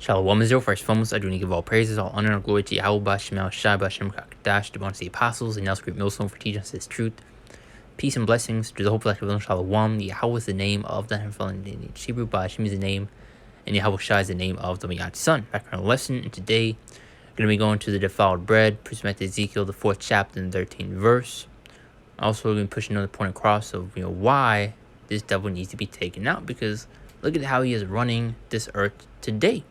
Shalom Israel, first foremost, I do need to give all praises, all honor, and glory to Yahweh, Shemel, Shai, Bashem, Kakadash, the bonus of the apostles, and now great millstone for teaching us his truth. Peace and blessings to the hopeful life of Shalom. Yahweh is the name of the Heavenly in Hebrew, Bashem is the name, and Yahweh Shai is the name of the Miyad Son. Back on the lesson, and today, we're going to be going to the defiled bread, present to Ezekiel, the 4th chapter, and the 13th verse. Also, we're going to push another point across of why this devil needs to be taken out, because look at how he is running this earth today.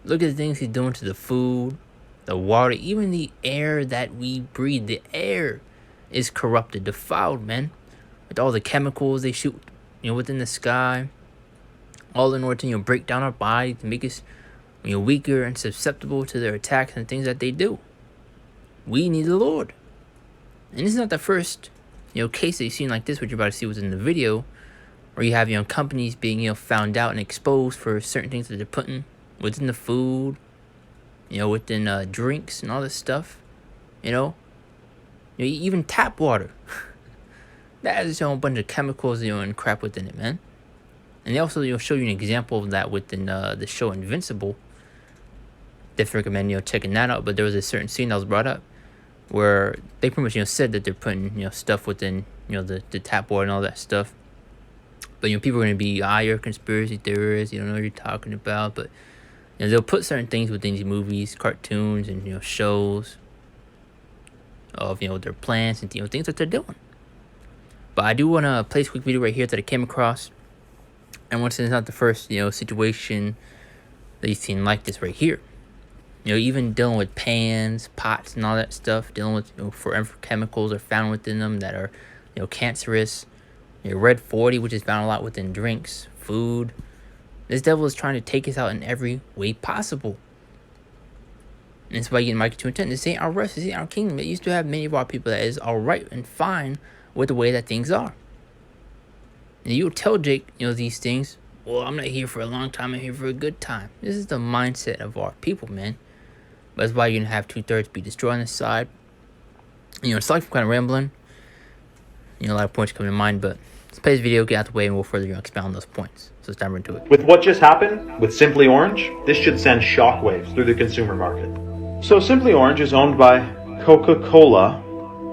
Look at the things he's doing to the food, the water, even the air that we breathe. The air is corrupted, defiled, man. With all the chemicals they shoot, within the sky. All in order to, break down our body, to make us, weaker and susceptible to their attacks and things that they do. We need the Lord. And this is not the first, case that you've seen like this, what you're about to see within the video, where you have, companies being, found out and exposed for certain things that they're putting within the food, within drinks and all this stuff, even tap water. That has its own bunch of chemicals, and crap within it, man. And they also, show you an example of that within the show Invincible. Definitely recommend, checking that out. But there was a certain scene that was brought up where they pretty much, said that they're putting, stuff within, the tap water and all that stuff. But, people are going to be, you're a conspiracy theorist, you don't know what you're talking about, but they'll put certain things within these movies, cartoons, and shows of their plans and things that they're doing. But I do want to play a quick video right here that I came across. And once it's not the first situation that you've seen like this right here. Even dealing with pans, pots, and all that stuff, dealing with forever chemicals are found within them that are cancerous. Red 40, which is found a lot within drinks, food. This devil is trying to take us out in every way possible. And that's why you get Micah 2:10. This ain't our rest, this ain't our kingdom. It used to have many of our people that is alright and fine with the way that things are. And you'll tell Jake, these things, well, I'm not here for a long time, I'm here for a good time. This is the mindset of our people, man. But that's why you're going to have 2/3 be destroyed on this side. It's like I'm kind of rambling. A lot of points come to mind, but let's play this video, get out the way, and we'll further expound on those points. So let's dive into it. With what just happened with Simply Orange, this should send shockwaves through the consumer market. So Simply Orange is owned by Coca-Cola,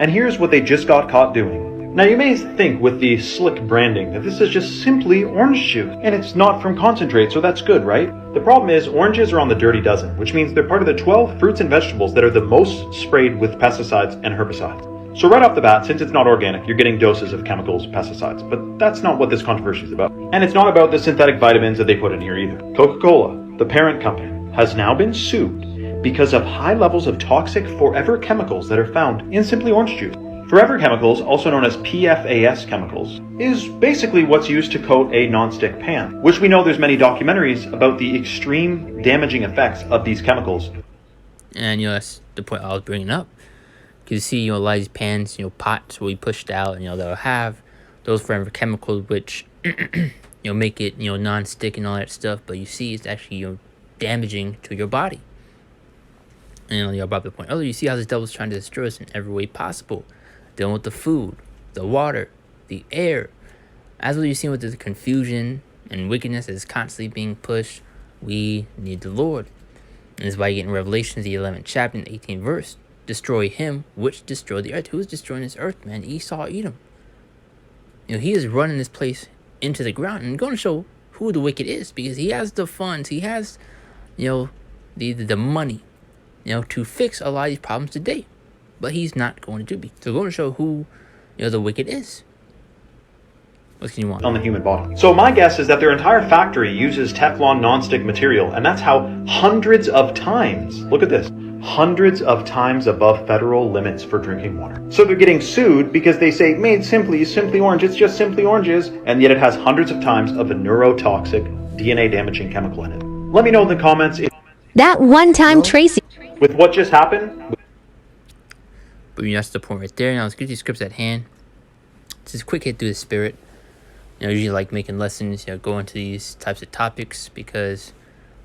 and here's what they just got caught doing. Now you may think with the slick branding that this is just simply orange juice, and it's not from concentrate, so that's good, right? The problem is oranges are on the dirty dozen, which means they're part of the 12 fruits and vegetables that are the most sprayed with pesticides and herbicides. So right off the bat, since it's not organic, you're getting doses of chemicals, pesticides. But that's not what this controversy is about. And it's not about the synthetic vitamins that they put in here either. Coca-Cola, the parent company, has now been sued because of high levels of toxic forever chemicals that are found in Simply Orange juice. Forever chemicals, also known as PFAS chemicals, is basically what's used to coat a non-stick pan, which we know there's many documentaries about the extreme damaging effects of these chemicals. And, that's the point I was bringing up. You see, a lot of these pans, pots will be pushed out, and, they'll have those forever chemicals, which, make it, non-stick and all that stuff. But you see, it's actually, damaging to your body. And, I brought up the point earlier, you see how this devil's trying to destroy us in every way possible. Dealing with the food, the water, the air. As what you've seen with the confusion and wickedness that is constantly being pushed, we need the Lord. And this is why you get in Revelations, the 11th chapter, and 18th verse. Destroy him which destroyed the earth. Who is destroying this earth, man? Esau, Edom. He is running this place into the ground and going to show who the wicked is, because he has the funds, he has, the money, to fix a lot of these problems today. But he's not going to do it. So going to show who, the wicked is. What can you want? On the human body. So my guess is that their entire factory uses Teflon non-stick material, and that's how hundreds of times, look at this, hundreds of times above federal limits for drinking water. So they're getting sued because they say, made simply orange, it's just simply oranges, and yet it has hundreds of times of a neurotoxic, DNA-damaging chemical in it. Let me know in the comments if that one time Tracy. With what just happened. But that's the point right there. Now let's get these scripts at hand. Just a quick hit through the spirit. Usually like making lessons, go into these types of topics because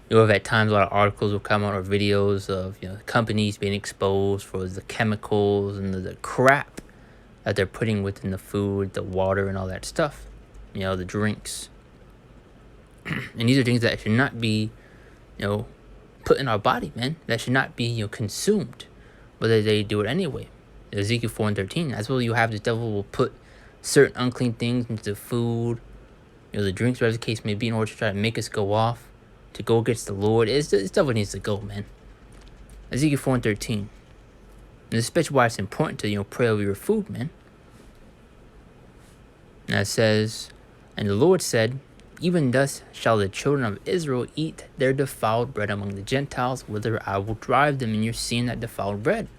at times a lot of articles will come out or videos of companies being exposed for the chemicals and the crap that they're putting within the food, the water, and all that stuff. The drinks. And these are things that should not be put in our body, man, that should not be, consumed, but they do it anyway. Ezekiel 4:13, as well, you have the devil will put certain unclean things into the food, the drinks, whatever the case may be, in order to try to make us go off, to go against the Lord. This devil needs to go, man. Ezekiel 4:13. And this is especially why it's important to, pray over your food, man. And it says, and the Lord said, even thus shall the children of Israel eat their defiled bread among the Gentiles, whither I will drive them, and you're seeing that defiled bread.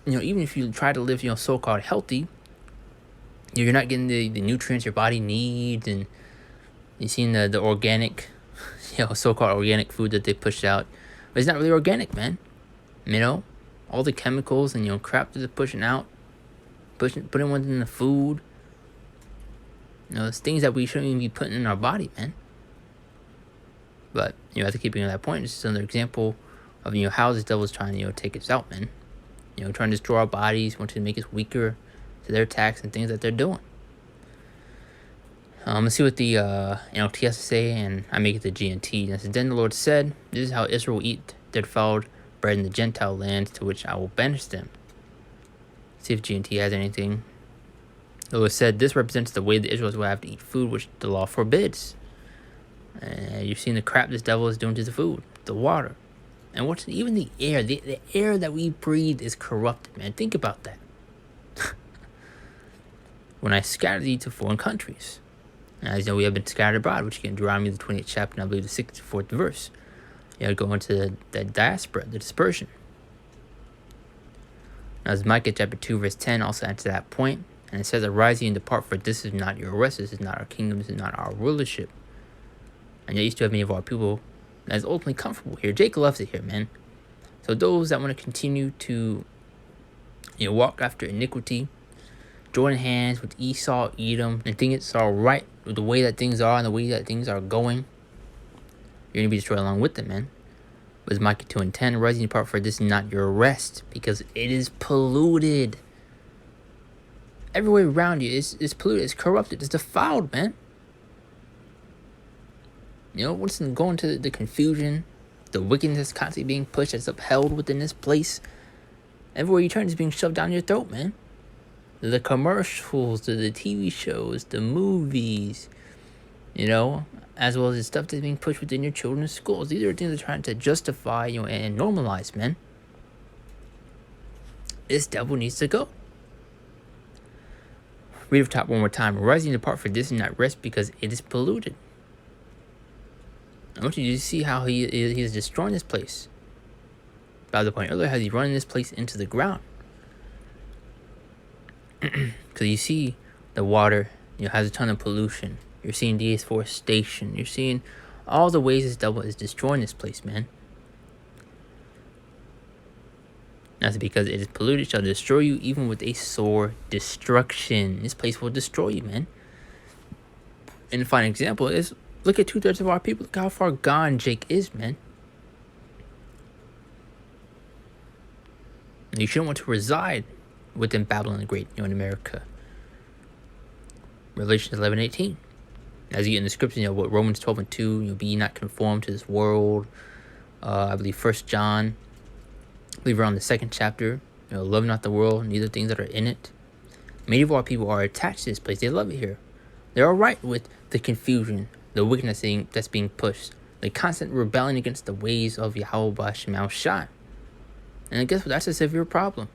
Even if you try to live, so-called healthy, you're not getting the nutrients your body needs, and you're seeing the organic, so-called organic food that they push out. But it's not really organic, man. All the chemicals and, crap that they're pushing out, putting ones in the food. It's things that we shouldn't even be putting in our body, man. But, I keep keeping that point. This is another example of, how this devil is trying to, take us out, man. Trying to destroy our bodies, want to make us weaker to their attacks and things that they're doing. Let's see what the NLT has to say, and I make it the GNT. And it says, then the Lord said, this is how Israel will eat their defiled bread in the Gentile lands to which I will banish them. See if GNT has anything. The Lord said, this represents the way the Israelites will have to eat food which the law forbids. You've seen the crap this devil is doing to the food, the water. And what's even the air? The air that we breathe is corrupted, man. Think about that. When I scattered thee to foreign countries. And as you know, we have been scattered abroad, which you get in Deuteronomy, the 28th chapter, and I believe the 64th verse. You go into the diaspora, the dispersion. Now, as Micah chapter 2, verse 10 also adds to that point. And it says, arise ye and depart, for this is not your rest, this is not our kingdom, this is not our rulership. And yet you still have many of our people that is ultimately comfortable here. Jake loves it here, man. So those that want to continue to walk after iniquity, join hands with Esau, Edom, and think it's all right with the way that things are and the way that things are going, you're going to be destroyed along with them, man. But it's Micah 2:10, arise and depart, for this is not your rest, because it is polluted. Everywhere around you is polluted, it's corrupted, it's defiled, man. What's going to the confusion, the wickedness constantly being pushed, that's upheld within this place. Everywhere you turn is being shoved down your throat, man. The commercials, the TV shows, the movies, as well as the stuff that's being pushed within your children's schools. These are things they're trying to justify, and normalize, man. This devil needs to go. Read the top one more time. Arise and depart, for this is not rest, because it is polluted. I want you to see how he is destroying this place. By the point earlier, how he's running this place into the ground. Because you see the water, has a ton of pollution. You're seeing deforestation. You're seeing all the ways this devil is destroying this place, man. That's because it is polluted, shall destroy you, even with a sore destruction. This place will destroy you, man. And the final example is, look at 2/3 of our people. Look how far gone Jake is, man. And you shouldn't want to reside within Babylon the Great, in America. Revelation 11:18. As you get in the scripture, what Romans 12:2, be ye not conformed to this world. I believe 1 John, I believe around the 2nd chapter, love not the world, neither things that are in it. Many of our people are attached to this place. They love it here. They're all right with the confusion, the wickedness that's being pushed, the constant rebelling against the ways of Yahweh Shema Shai. And guess what? That's a severe problem.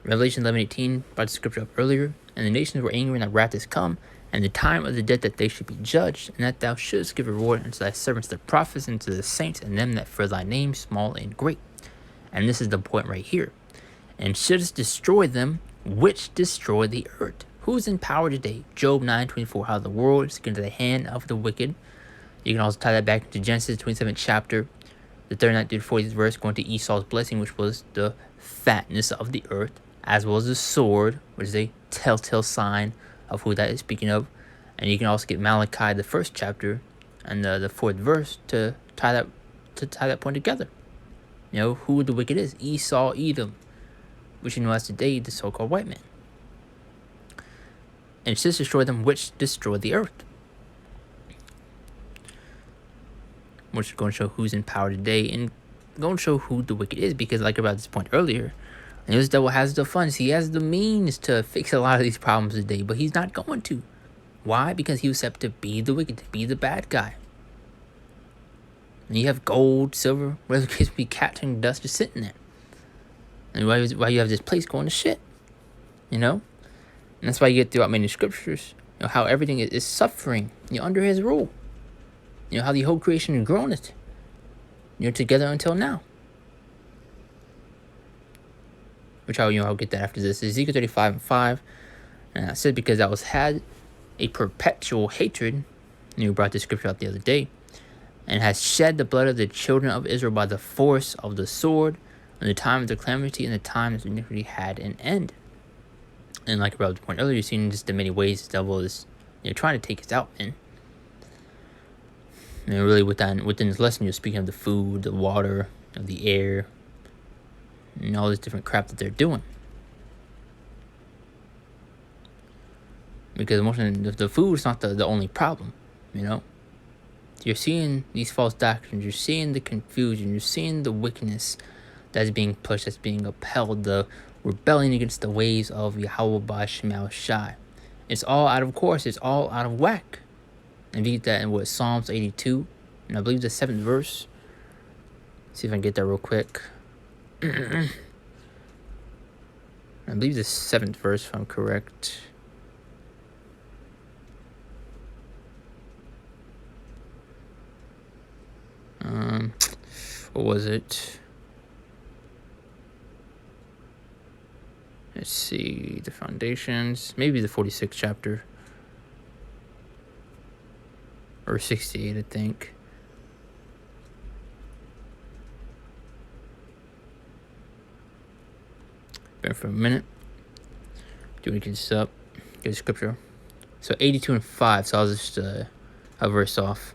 Revelation 11:18 brought the scripture up earlier. And the nations were angry, and that wrath is come, and the time of the dead that they should be judged, and that thou shouldest give reward unto thy servants the prophets, and to the saints, and them that fear thy name, small and great. And this is the point right here. And shouldest destroy them which destroy the earth. Who's in power today? Job 9:24. How the world is into the hand of the wicked. You can also tie that back into Genesis 27th chapter, the 39th through 40th verse, going to Esau's blessing, which was the fatness of the earth, as well as the sword, which is a telltale sign of who that is speaking of. And you can also get Malachi, the 1st chapter, and the 4th verse to tie that point together. Who the wicked is. Esau, Edom, which as today the so-called white man. And it says destroy them which destroy the earth. which is going to show who's in power today and going to show who the wicked is. Because, like about this point earlier, and this devil has the funds, he has the means to fix a lot of these problems today, but he's not going to. Why? Because he was set to be the wicked, to be the bad guy. And you have gold, silver, whatever the case be, capturing dust just sitting there. And why you have this place going to shit, you know? And that's why you get throughout many scriptures, you know, how everything is suffering, you know, under his rule. You know, how the whole creation has grown it, you know, together until now. Which I'll get that after this. Ezekiel 35:5. And I said, because I was had a perpetual hatred, you brought the scripture out the other day, and has shed the blood of the children of Israel by the force of the sword, in the time of the calamity and the time that iniquity had an end. And like about the point earlier, you've seen just the many ways the devil is, you know, trying to take us out, man. And really within this lesson, you're speaking of the food, the water, of the air, and all this different crap that they're doing. Because the food is not the only problem, you know. You're seeing these false doctrines, you're seeing the confusion, you're seeing the wickedness that's being pushed, that's being upheld, the rebelling against the ways of Yahweh Ba'Shem Shai. It's all out of course, it's all out of whack. And you get that in Psalms 82, and I believe the 7th verse. See if I can get that real quick. I believe the 7th verse, if I'm correct. What was it? Let's see, the foundations. Maybe the 46th chapter. Or 68, I think. Bear for a minute. Do we get this up? Get the scripture. So 82 and 5. So I'll just a verse off.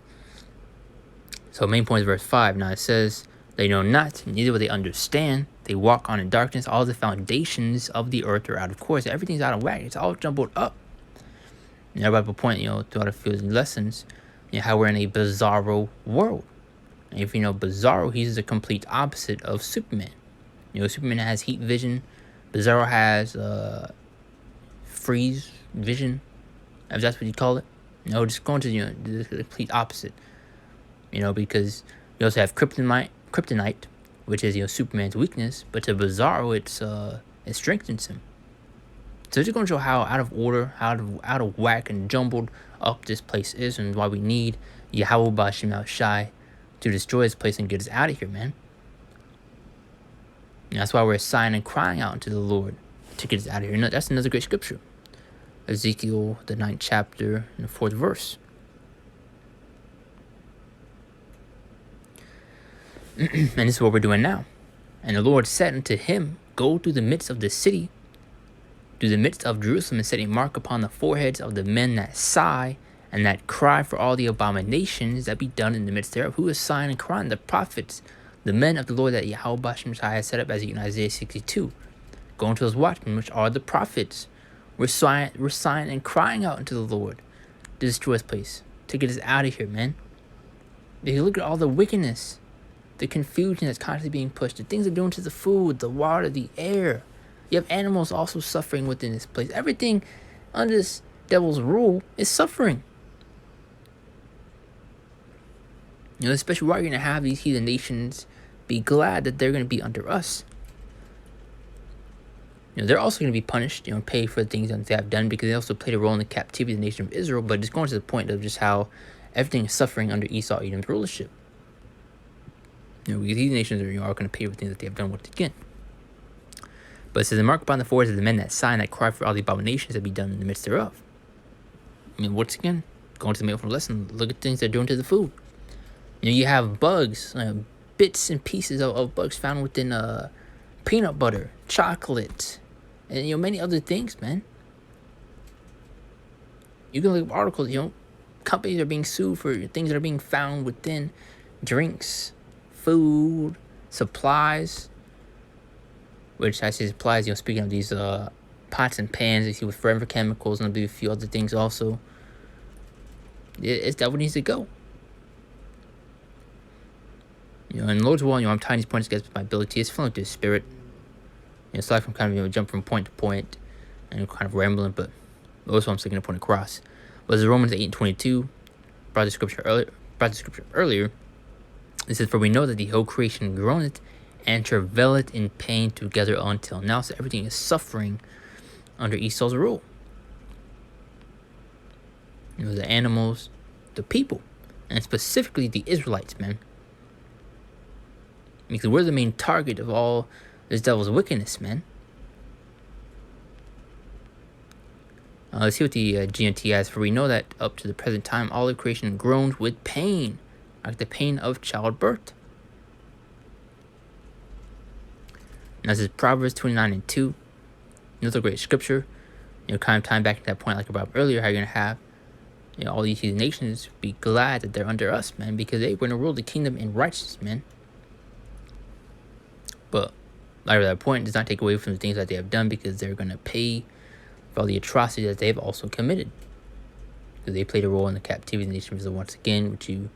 So main point is verse 5. Now it says, they know not, neither will they understand. They walk on in darkness. All the foundations of the earth are out of course. Everything's out of whack. It's all jumbled up. And everybody will point, you know, throughout a few lessons, you know, how we're in a bizarro world. And if you know Bizarro, he's the complete opposite of Superman. You know, Superman has heat vision. Bizarro has freeze vision, if that's what you call it. You know, just going to, you know, the complete opposite. You know, because you also have kryptonite, which is, you know, Superman's weakness, but to Bizarro, it strengthens him. So it's just going to show how out of order, out of whack and jumbled up this place is, and why we need Yahweh Ba'Shem Shai to destroy this place and get us out of here, man. And that's why we're sighing and crying out to the Lord to get us out of here. And that's another great scripture. Ezekiel, the 9th chapter, and the 4th verse. And this is what we're doing now. And the Lord said unto him, go through the midst of the city, through the midst of Jerusalem, and set a mark upon the foreheads of the men that sigh and that cry for all the abominations that be done in the midst thereof. Who is sighing and crying? The prophets, the men of the Lord that Yahweh Ba'Shem Shai has set up, as in Isaiah 62. Going to those watchmen, which are the prophets. We're sighing and crying out unto the Lord to destroy this place, to get us out of here, man. Because look at all the wickedness, the confusion that's constantly being pushed, the things they're doing to the food, the water, the air. You have animals also suffering within this place. Everything under this devil's rule is suffering. You know, especially why you're going to have these heathen nations be glad that they're going to be under us. You know, they're also going to be punished, you know, pay for the things that they have done, because they also played a role in the captivity of the nation of Israel. But it's going to the point of just how everything is suffering under Esau, Edom's rulership. You know, because these nations are going to pay for things that they have done once again. But it says, the mark upon the foreheads of the men that sigh and that cry for all the abominations that be done in the midst thereof. I mean, once again, going to the mail from lesson, look at things they're doing to the food. You know, you have bugs, bits and pieces of bugs found within peanut butter, chocolate, and, you know, many other things, man. You can look at articles, you know, companies are being sued for things that are being found within drinks, food, supplies. Which I say supplies, you know, speaking of these pots and pans, you see with forever chemicals, and I believe a few other things also. It's that what needs to go. In the Lord's will, I'm tying these points together with my ability. It's flowing through the spirit. Aside from kind of jump from point to point and kind of rambling, but also I'm sticking a point across. But as Romans 8:22 brought the scripture earlier, it says, "For we know that the whole creation groaneth and travaileth in pain together until now." So everything is suffering under Esau's rule. The animals, the people, and specifically the Israelites, man. Because we're the main target of all this devil's wickedness, man. Let's see what the GNT has. "For we know that up to the present time all of creation groans with pain, like the pain of childbirth." Now this is Proverbs 29:2. Another great scripture. Kind of tying back to that point like about earlier, how you're going to have all these nations be glad that they're under us, man, because we're going to rule the kingdom in righteousness, man. But like that point does not take away from the things that they have done, because they're going to pay for all the atrocities that they've also committed. Because they played a role in the captivity of the nations once again, which you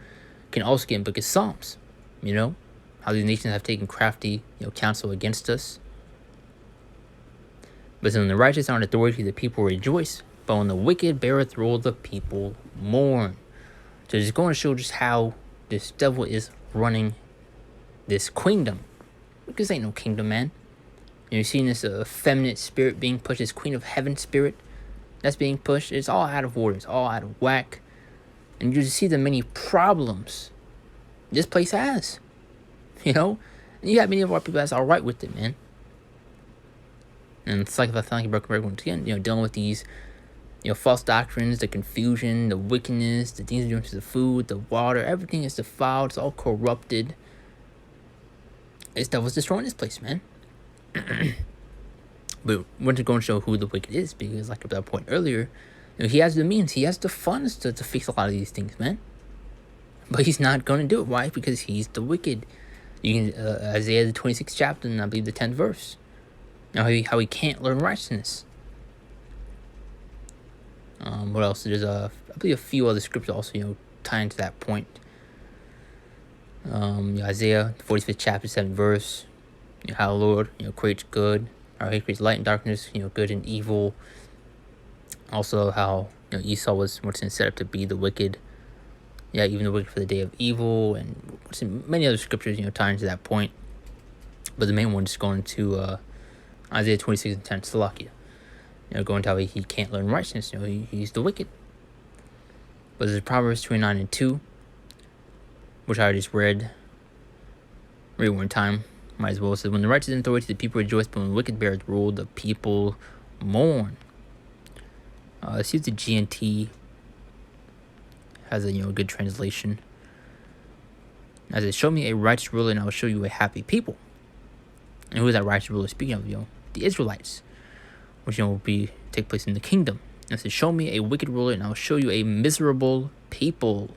can also get in book of Psalms. How these nations have taken crafty counsel against us. But when the righteous are in authority, the people rejoice. But when the wicked beareth rule, the people mourn. So it's going to show just how this devil is running this kingdom. Because ain't no kingdom, man. You're seeing this effeminate spirit being pushed, this queen of heaven spirit that's being pushed. It's all out of order. It's all out of whack. And you just see the many problems this place has. And you got many of our people that's all right with it, man. And it's like if I sound like a broken record once again, dealing with these, false doctrines, the confusion, the wickedness, the things doing to the food, the water, everything is defiled. It's all corrupted. This devil's destroying this place, man. But we're just going to show who the wicked is, because like at that point earlier, he has the means, he has the funds to fix a lot of these things, man. But he's not going to do it. Why? Because he's the wicked. You can Isaiah the 26th chapter, and I believe the 10th verse. How he can't learn righteousness. What else? There's I believe a few other scriptures also tying to that point. Isaiah 45th chapter 7th verse. How the Lord creates good, or he creates light and darkness. Good and evil. Also how Esau was set up to be the wicked. Yeah, even the wicked for the day of evil, and many other scriptures tying to that point. But the main one is going to Isaiah 26:10, Salakia. Going to how he can't learn righteousness. He's the wicked. But there's Proverbs 29:2, which I just read. Read one time. Might as well. It says, "When the righteous in authority, the people rejoice, but when the wicked beareth rule, the people mourn." Let's see if the GNT has a good translation. As it "Show me a righteous ruler, and I will show you a happy people." And who is that righteous ruler speaking of? The Israelites, which will take place in the kingdom. And it says, "Show me a wicked ruler, and I will show you a miserable people."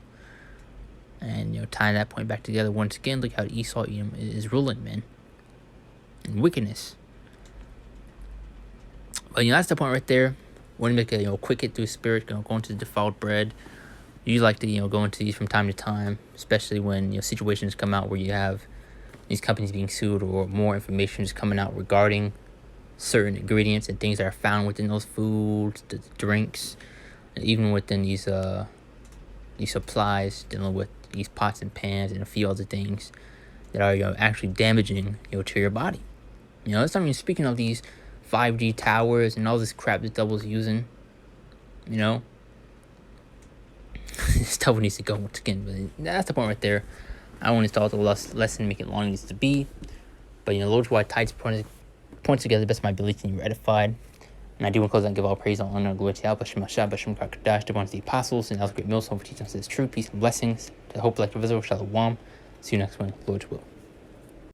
And tying that point back together once again, look how Esau is ruling, man, and wickedness. But that's the point right there. We're gonna make a quick hit through spirit, go into the defiled bread. You like to go into these from time to time, especially when situations come out where you have these companies being sued, or more information is coming out regarding certain ingredients and things that are found within those foods, the drinks, and even within these supplies, dealing with these pots and pans and a few other things that are actually damaging to your body. It's not even speaking of these 5G towers and all this crap that devil's using. This devil needs to go once again. But that's the point right there. I don't want to start the lesson, make it long as it needs to be. But Lord's why tights points together the best of my ability and you're edified. And I do want to close out and give all praise, all honor, and glory to Yahweh, Hashem, Hashem, Kakadash, to one of the apostles, and also great millstone for teaching us this truth, peace, and blessings. To the hope like the visible, Shalom. See you next one, Lord's will.